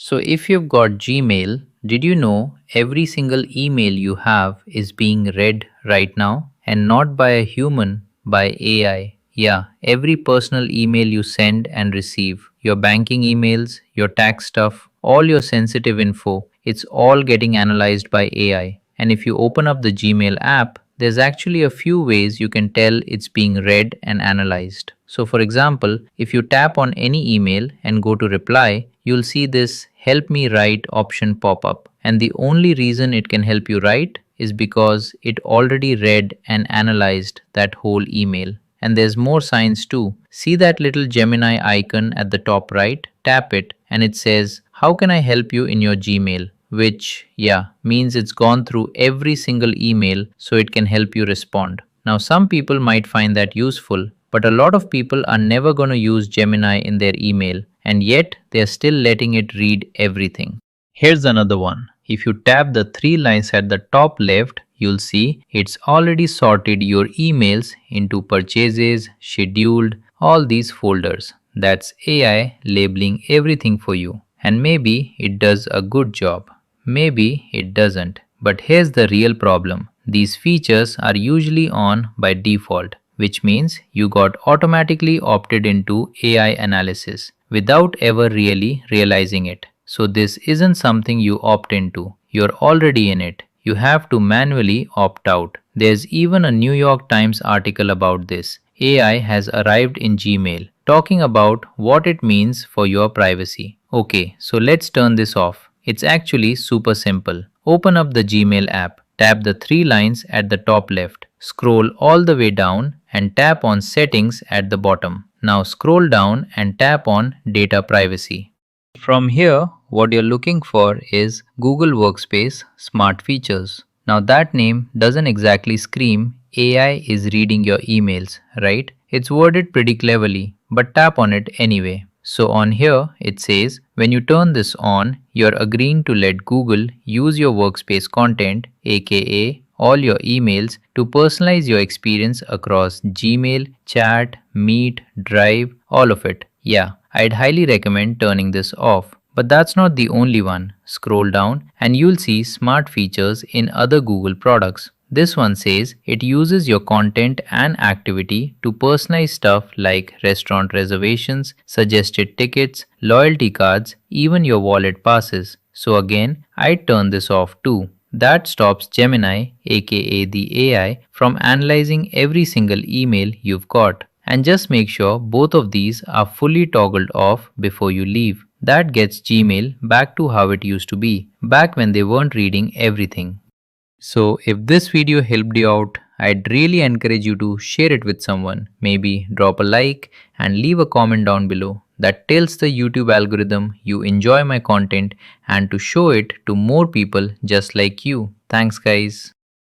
So, if you've got Gmail, did you know every single email you have is being read right now? And not by a human, by AI. Yeah, every personal email you send and receive, your banking emails, your tax stuff, all your sensitive info, it's all getting analyzed by AI. And if you open up the Gmail app, there's actually a few ways you can tell it's being read and analyzed. So, for example, if you tap on any email and go to reply, you'll see this help me write option pop up. And the only reason it can help you write is because it already read and analyzed that whole email. And there's more signs too. See that little Gemini icon at the top right? Tap it and it says, how can I help you in your Gmail? Which, yeah, means it's gone through every single email so it can help you respond. Now, some people might find that useful, but a lot of people are never going to use Gemini in their email, and yet they're still letting it read everything. Here's another one. If you tap the three lines at the top left, you'll see it's already sorted your emails into purchases, scheduled, all these folders. That's AI labeling everything for you. And maybe it does a good job. Maybe it doesn't. But here's the real problem. These features are usually on by default, which means you got automatically opted into AI analysis without ever really realizing it. So, this isn't something you opt into, you're already in it. You have to manually opt out. There's even a New York Times article about this. AI has arrived in Gmail, talking about what it means for your privacy. Okay, so let's turn this off. It's actually super simple. Open up the Gmail app, tap the three lines at the top left, scroll all the way down and tap on Settings at the bottom. Now scroll down and tap on Data Privacy. From here, what you're looking for is Google Workspace Smart Features. Now, that name doesn't exactly scream AI is reading your emails, right? It's worded pretty cleverly, but tap on it anyway. So, on here, it says when you turn this on, you're agreeing to let Google use your workspace content, aka all your emails, to personalize your experience across Gmail, Chat, Meet, Drive, all of it. Yeah, I'd highly recommend turning this off. But that's not the only one. Scroll down and you'll see smart features in other Google products. This one says it uses your content and activity to personalize stuff like restaurant reservations, suggested tickets, loyalty cards, even your wallet passes. So again, I'd turn this off too. That stops Gemini, aka the AI, from analyzing every single email you've got. And just make sure both of these are fully toggled off before you leave. That gets Gmail back to how it used to be, back when they weren't reading everything. So, if this video helped you out, I'd really encourage you to share it with someone. Maybe drop a like and leave a comment down below. That tells the YouTube algorithm you enjoy my content and to show it to more people just like you. Thanks, guys.